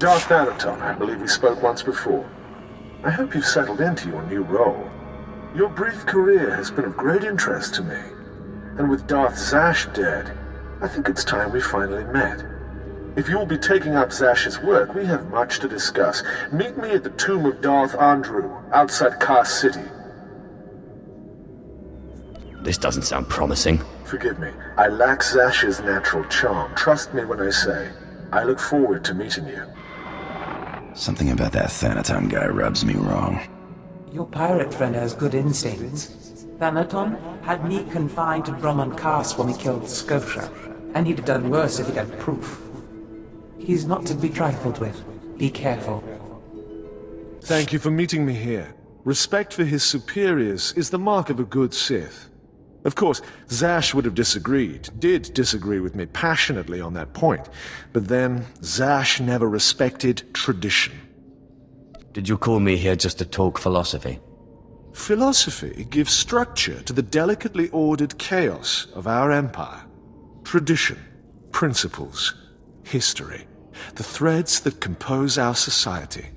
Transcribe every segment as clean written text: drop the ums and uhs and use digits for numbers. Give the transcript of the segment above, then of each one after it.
Darth Thanaton, I believe we spoke once before. I hope you've settled into your new role. Your brief career has been of great interest to me. And with Darth Zash dead, I think it's time we finally met. If you'll be taking up Zash's work, we have much to discuss. Meet me at the tomb of Darth Andrew, outside Kars City. This doesn't sound promising. Forgive me. I lack Zash's natural charm. Trust me when I say, I look forward to meeting you. Something about that Thanaton guy rubs me wrong. Your pirate friend has good instincts. Thanaton had me confined to Drummond Cast when we killed Scotia, and he'd have done worse if he'd had proof. He's not to be trifled with. Be careful. Thank you for meeting me here. Respect for his superiors is the mark of a good Sith. Of course, Zash would have did disagree with me passionately on that point, but then Zash never respected tradition. Did you call me here just to talk philosophy? Philosophy gives structure to the delicately ordered chaos of our empire. Tradition, principles, history, the threads that compose our society.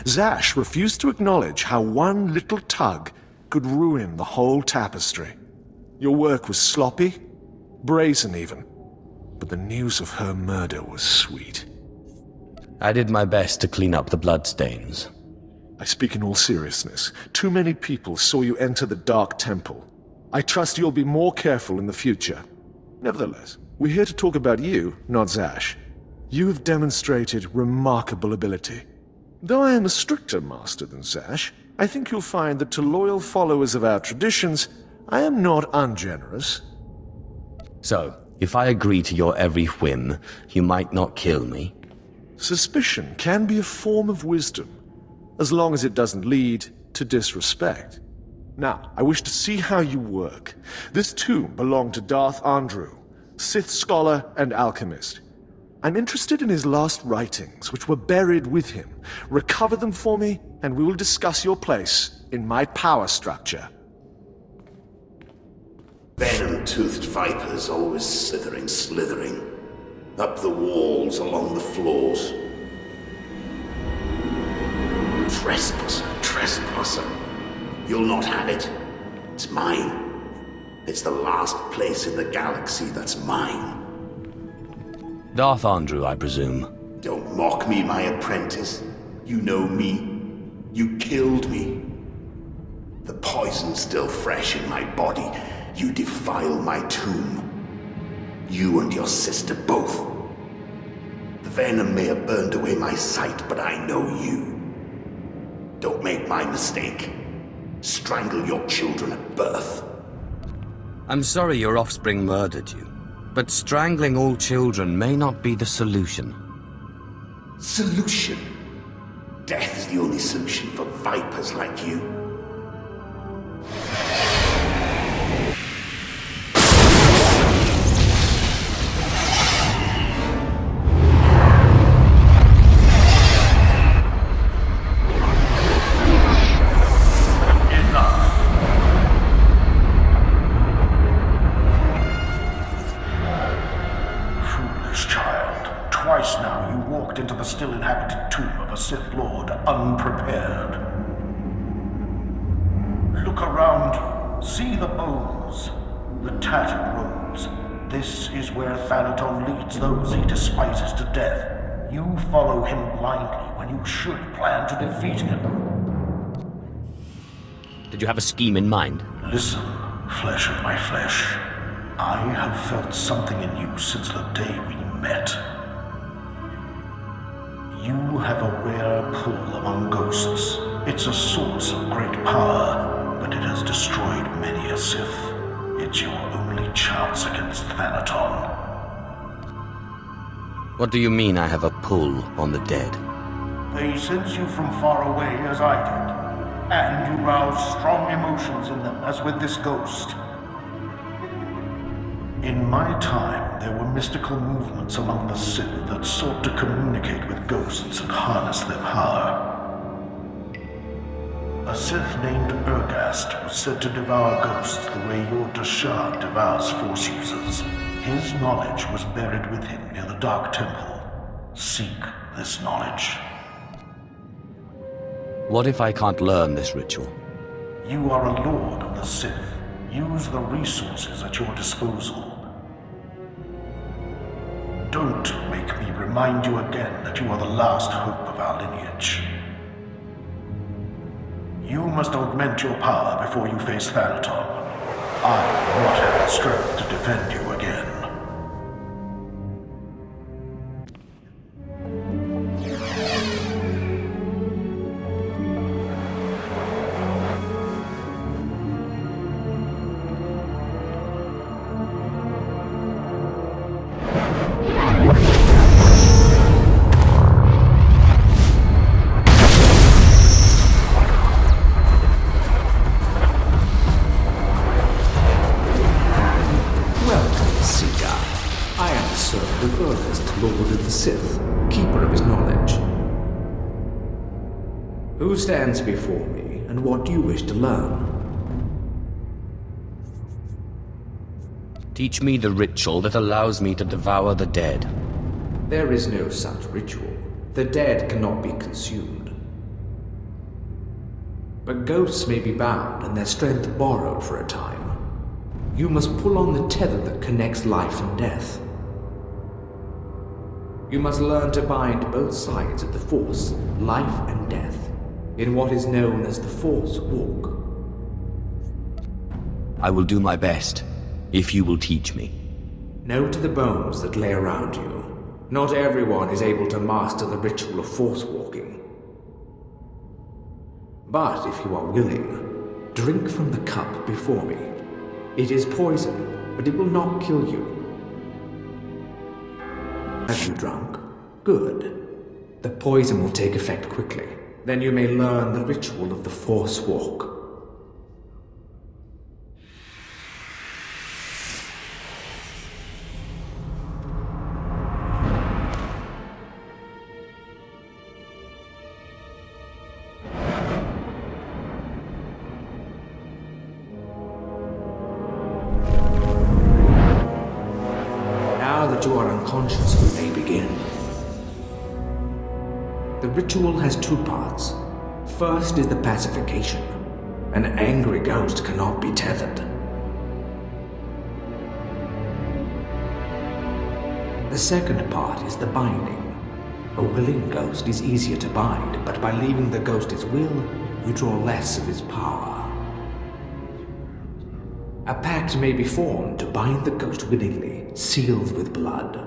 Zash refused to acknowledge how one little tug could ruin the whole tapestry. Your work was sloppy, brazen even, but the news of her murder was sweet. I did my best to clean up the bloodstains. I speak in all seriousness. Too many people saw you enter the Dark Temple. I trust you'll be more careful in the future. Nevertheless, we're here to talk about you, not Zash. You have demonstrated remarkable ability. Though I am a stricter master than Zash, I think you'll find that to loyal followers of our traditions, I am not ungenerous. So, if I agree to your every whim, you might not kill me? Suspicion can be a form of wisdom, as long as it doesn't lead to disrespect. Now, I wish to see how you work. This tomb belonged to Darth Andrew, Sith scholar and alchemist. I'm interested in his last writings, which were buried with him. Recover them for me, and we will discuss your place in my power structure. Venom-toothed vipers always slithering, up the walls, along the floors. Trespasser. You'll not have it. It's mine. It's the last place in the galaxy that's mine. Darth Andrew, I presume. Don't mock me, my apprentice. You know me. You killed me. The poison's still fresh in my body. You defile my tomb. You and your sister both. The venom may have burned away my sight, but I know you. Don't make my mistake. Strangle your children at birth. I'm sorry your offspring murdered you, but strangling all children may not be the solution. Solution? Death is the only solution for vipers like you. Still inhabited tomb of a Sith Lord, unprepared. Look around you. See the bones, the tattered robes. This is where Thanaton leads those he despises to death. You follow him blindly when you should plan to defeat him. Did you have a scheme in mind? Listen, flesh of my flesh. I have felt something in you since the day we met. You have a rare pull among ghosts. It's a source of great power, but it has destroyed many a Sith. It's your only chance against Thanaton. What do you mean I have a pull on the dead? They sense you from far away as I did, and you rouse strong emotions in them as with this ghost. In my time, there were mystical movements among the Sith that sought to communicate with ghosts and harness their power. A Sith named Ergast was said to devour ghosts the way your Ashara devours Force users. His knowledge was buried with him near the Dark Temple. Seek this knowledge. What if I can't learn this ritual? You are a lord of the Sith. Use the resources at your disposal. Don't make me remind you again that you are the last hope of our lineage. You must augment your power before you face Thanaton. I will not have the strength to defend you again. Who stands before me, and what do you wish to learn? Teach me the ritual that allows me to devour the dead. There is no such ritual. The dead cannot be consumed. But ghosts may be bound and their strength borrowed for a time. You must pull on the tether that connects life and death. You must learn to bind both sides of the Force, life and death, in what is known as the Force Walk. I will do my best, if you will teach me. Know to the bones that lay around you. Not everyone is able to master the ritual of Force Walking. But if you are willing, drink from the cup before me. It is poison, but it will not kill you. Have you drunk? Good. The poison will take effect quickly. Then you may learn the ritual of the Force Walk. Now that you are unconscious, we may begin. The ritual has two parts. First is the pacification. An angry ghost cannot be tethered. The second part is the binding. A willing ghost is easier to bind, but by leaving the ghost its will, you draw less of his power. A pact may be formed to bind the ghost willingly, sealed with blood,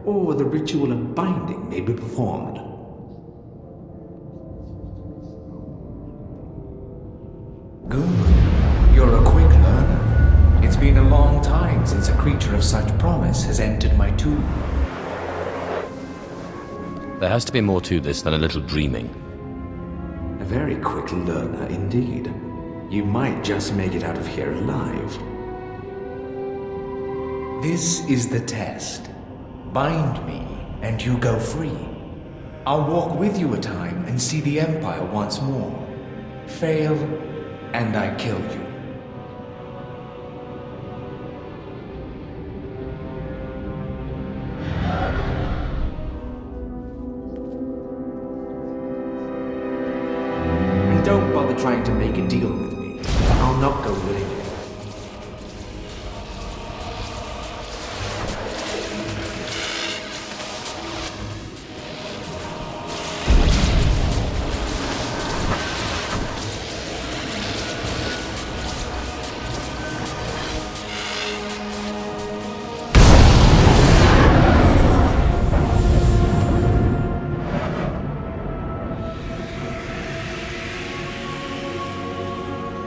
or the ritual of binding may be performed. Good. You're a quick learner. It's been a long time since a creature of such promise has entered my tomb. There has to be more to this than a little dreaming. A very quick learner indeed. You might just make it out of here alive. This is the test. Bind me, and you go free. I'll walk with you a time and see the Empire once more. Fail, and I kill you. And don't bother trying to make a deal with me. I'll not go willingly.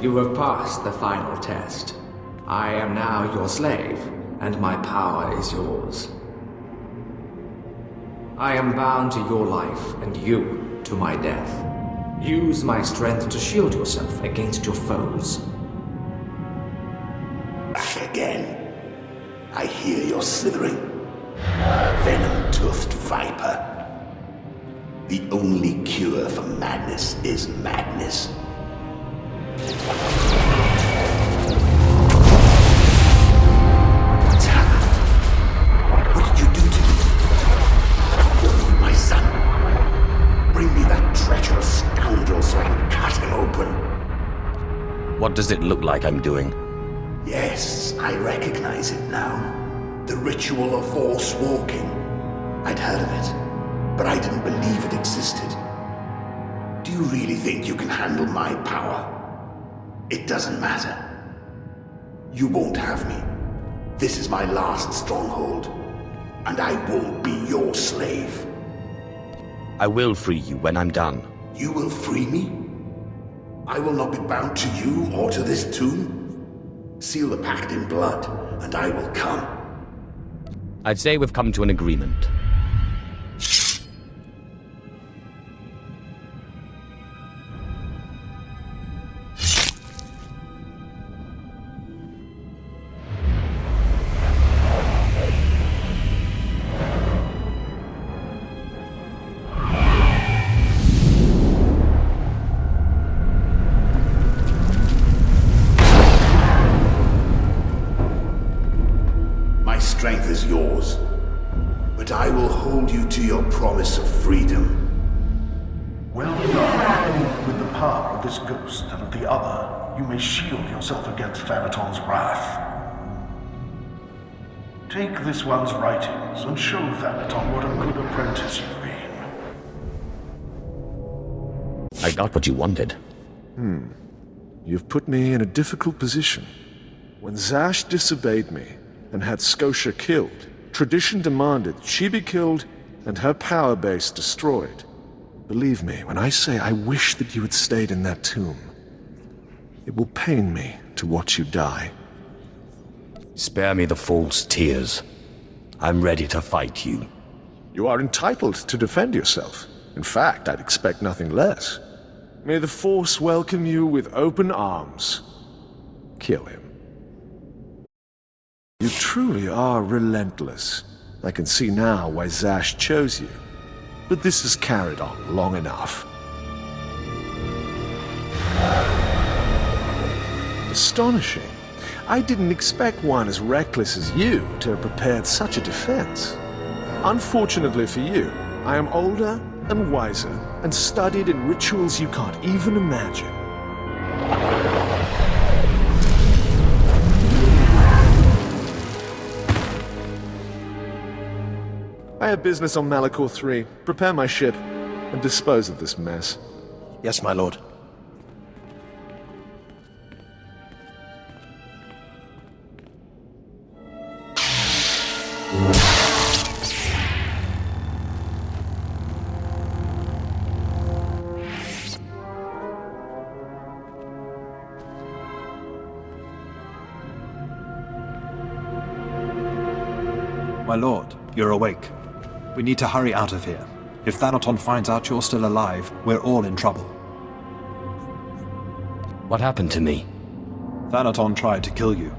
You have passed the final test. I am now your slave, and my power is yours. I am bound to your life, and you to my death. Use my strength to shield yourself against your foes. Back again. I hear your slithering. Venom-toothed viper. The only cure for madness is madness. What's happened? What did you do to me? My son. What does it look like I'm doing? Yes, I recognize it now. The ritual of Force walking. I'd heard of it, but I didn't believe it existed. Do you really think you can handle my power? It doesn't matter. You won't have me. This is my last stronghold, and I won't be your slave. I will free you when I'm done. You will free me? I will not be bound to you or to this tomb. Seal the pact in blood, and I will come. I'd say we've come to an agreement. Strength is yours, but I will hold you to your promise of freedom. Well done. With the power of this ghost and of the other, you may shield yourself against Thanaton's wrath. Take this one's writings and show Thanaton what a good apprentice you've been. I got what you wanted. You've put me in a difficult position. When Zash disobeyed me and had Scotia killed, tradition demanded she be killed and her power base destroyed. Believe me when I say I wish that you had stayed in that tomb. It will pain me to watch you die. Spare me the false tears. I'm ready to fight you. You are entitled to defend yourself. In fact, I'd expect nothing less. May the Force welcome you with open arms. Kill him. You truly are relentless. I can see now why Zash chose you. But this has carried on long enough. Astonishing. I didn't expect one as reckless as you to have prepared such a defense. Unfortunately for you, I am older and wiser and studied in rituals you can't even imagine. I have business on Malachor 3. Prepare my ship and dispose of this mess. Yes, my lord. My lord, you're awake. We need to hurry out of here. If Thanaton finds out you're still alive, we're all in trouble. What happened to me? Thanaton tried to kill you.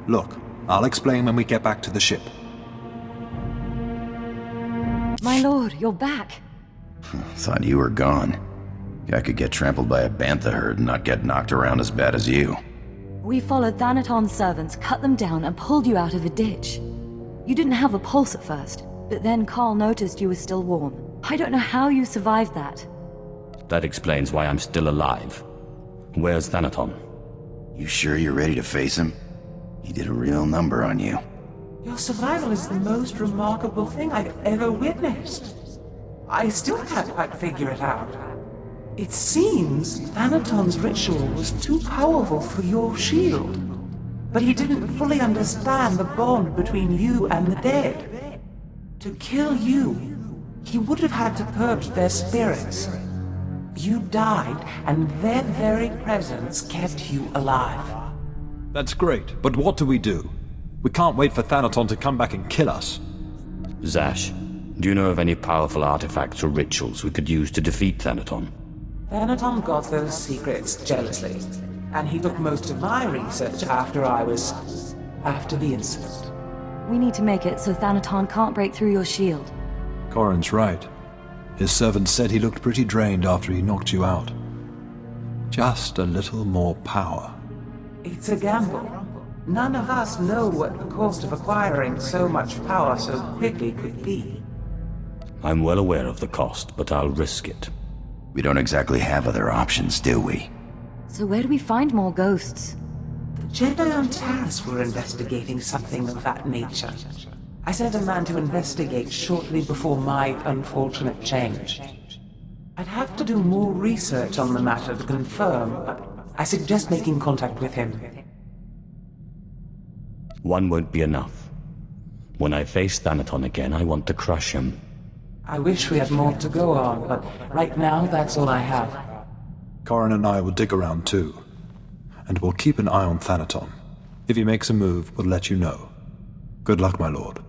Look, I'll explain when we get back to the ship. My lord, you're back. Thought you were gone. I could get trampled by a bantha herd and not get knocked around as bad as you. We followed Thanaton's servants, cut them down, and pulled you out of a ditch. You didn't have a pulse at first, but then Carl noticed you were still warm. I don't know how you survived that. That explains why I'm still alive. Where's Thanaton? You sure you're ready to face him? He did a real number on you. Your survival is the most remarkable thing I've ever witnessed. I still can't quite figure it out. It seems Thanaton's ritual was too powerful for your shield. But he didn't fully understand the bond between you and the dead. To kill you, he would have had to purge their spirits. You died, and their very presence kept you alive. That's great, but what do? We can't wait for Thanaton to come back and kill us. Zash, do you know of any powerful artifacts or rituals we could use to defeat Thanaton? Thanaton got those secrets jealously, and he took most of my research after the incident. We need to make it so Thanaton can't break through your shield. Corrin's right. His servant said he looked pretty drained after he knocked you out. Just a little more power. It's a gamble. None of us know what the cost of acquiring so much power so quickly could be. I'm well aware of the cost, but I'll risk it. We don't exactly have other options, do we? So where do we find more ghosts? The Jedi on Taris were investigating something of that nature. I sent a man to investigate shortly before my unfortunate change. I'd have to do more research on the matter to confirm, but I suggest making contact with him. One won't be enough. When I face Thanaton again, I want to crush him. I wish we had more to go on, but right now that's all I have. Corrin and I will dig around too. And we'll keep an eye on Thanaton. If he makes a move, we'll let you know. Good luck, my lord.